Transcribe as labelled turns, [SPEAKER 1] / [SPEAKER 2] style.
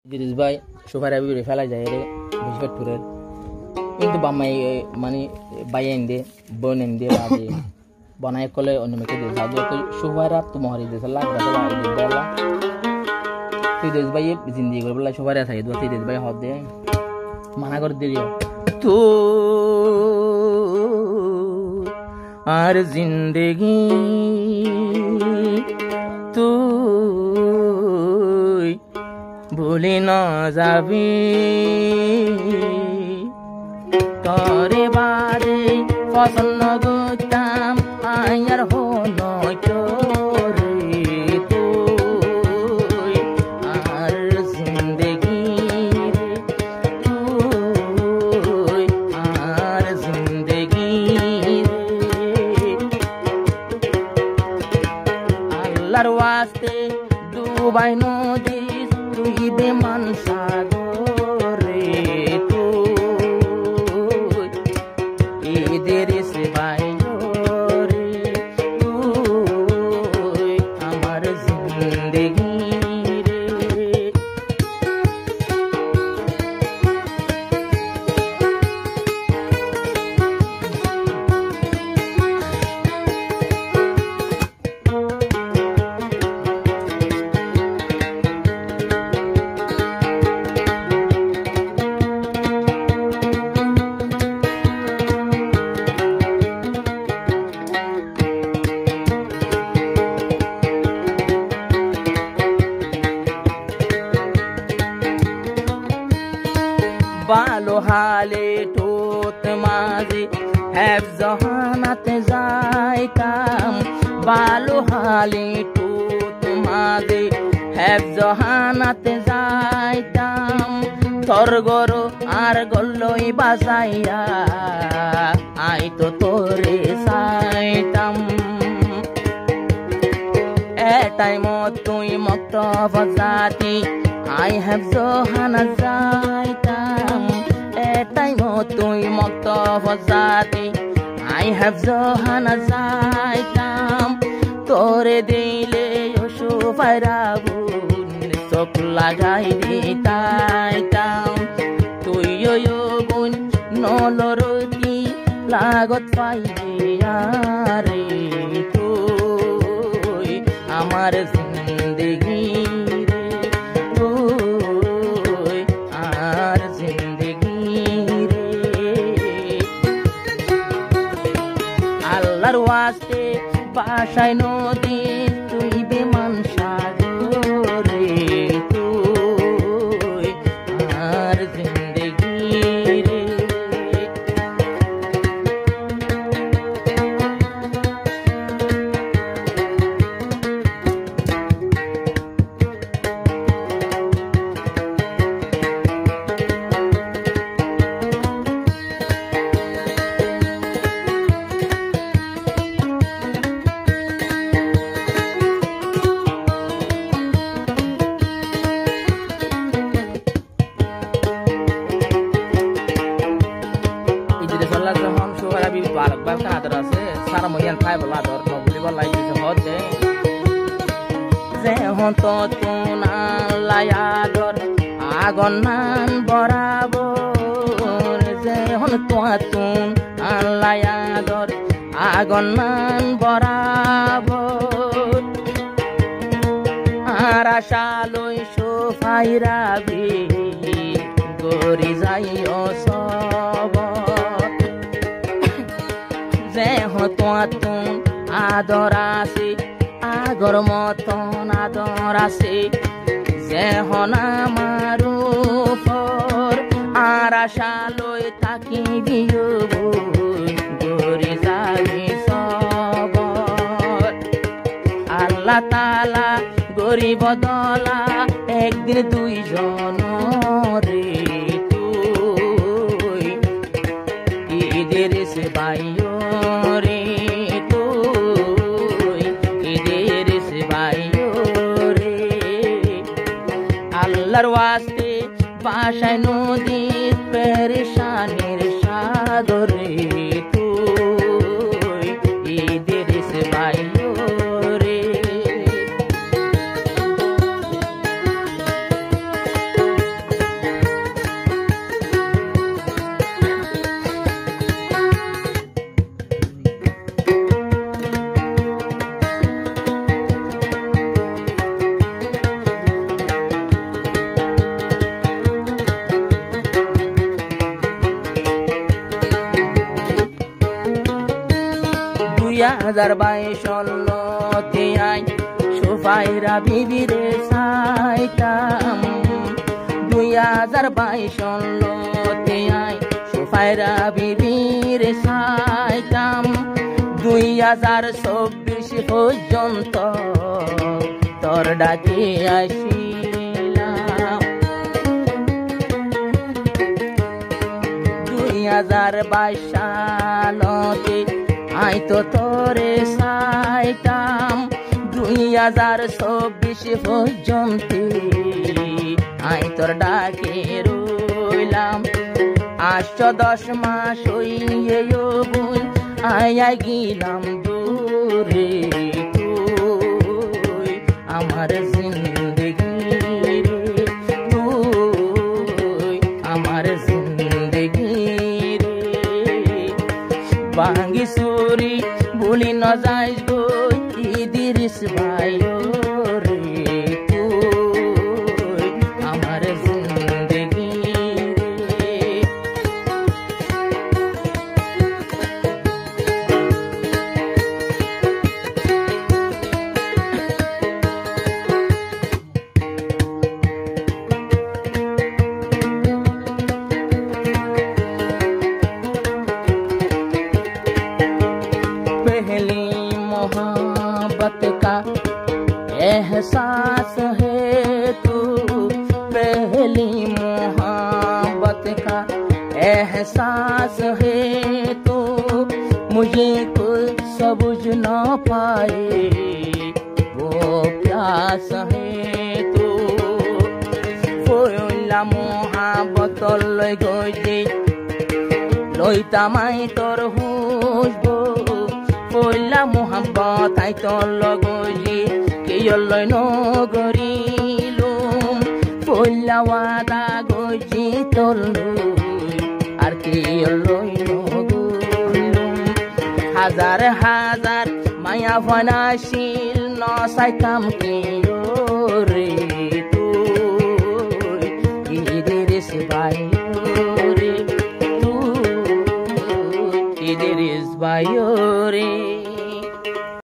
[SPEAKER 1] জিনিস ভাই সুপার আবি ফেলা যায় রে বৃহস্পতিপুরের কিন্তু বাম্মাই মানে বাইন দে বোন দে বাদে বনাই কলে অন্য মেকে দে সাদু তো সুপার তো মহরি দে সালা বদলা বলা তুই দেশ ভাই জিন্দেগি করে বলা সুপার আছে তুই দেশ ভাই হদ দে মানা করে দিও তো আর জিন্দেগি তুই ভুলে না যাবি তরে বাদে পছন্দ করতাম আয়ার হন তোরে তুই আর জিন্দেগি তুই আর জিন্দেগি আল্লাহর ওয়াস্তে ডুবাই নদী তুই বেমান সাগরে তুই এদের সে বাইরে তুই আমার জিন্দেগি ভালো হালে ঠোঁট মাঝে হ্যাব জহানাতে যাইতাম ভালো হালে ঠোঁট মাঝে হ্যাব জহানাতে যাইতাম তোর গরো আর গল্লই বাজাইয়া আই তো তোরে চাইতাম এটাই মত তুই মত বাজাতি I have Johanna Zaitam এটাই মতই মত ফজাতি I have Johanna Zaitam তোরে দিলে ওসু পাইরাবুন চোখ লাগাই দিতাইতাম তুই ওই গুণ নলরতি লাগত পাইবে আরে তুই আমার জিন্দেগি আল্লাহর ওয়াস্তে বাসায় নদী তুই বেমান সাগরে তুই আর জিন্দেগি রে আগুন নান বরাবর যেহন তোয়াতুন আল্লায়াদর আগুন নান বরাবর আর আশালই সোফাইরাবি গরি যাইও সব যেহন তোয়াতুন আদর আছে আগর মতন আদর আছে যেহন আমার উপর আর আশালই থাকিবি গরি যাবি সবর আল্লাহ তাআলা গরি বদলা একদিন দুইজন রে তুই ঈদের সে বাইও রে তুই ঈদের সে বাইও রে আল্লাহর ওয়াস্তে বাসায় নদীর পেরেশানির সাগরে তুই ঈদের সে বাইও রে 2022 ষোলোতে আই সুফায়রা বিবিরে সাইতাম 2022 ষোলোতে আই সুফায়রা বিবিরে সাইতাম 2024 পর্যন্ত তোর ডাকে আসিলাম 2022 সালতে আই তো তোরে সাইতাম 2024 পর্যন্ত আই তোর ডাকে রইলাম 8-10 মাস হইয়ে বুন আই গিলাম দূরে তুই আমার জিন্দগি রে তুই আমার জিন্দগি রে বাঙ্গি সুরি ভুলি ন যাইস গো ইদিরিস ভাই রে তুই আমার জিন্দগি রে पहली मोहब्बत का एहसास है तू पहली मोहब्बत का एहसास है तू मुझे कुछ समझ न पाए वो प्यास है तू फुला मोहब्बत लय गई লইতামাই তোর হুসব পইলা মোহাম্মত আই তোর লগজি কেয়লই নগরিলুম পইলা ওয়াদা গজি তোর আর কেয়লই নগরিলুম হাজার হাজার মায়া ফানাশিল ন সাইতাম কেয়রে তুই ইদিরিস ভাই Idris Bayori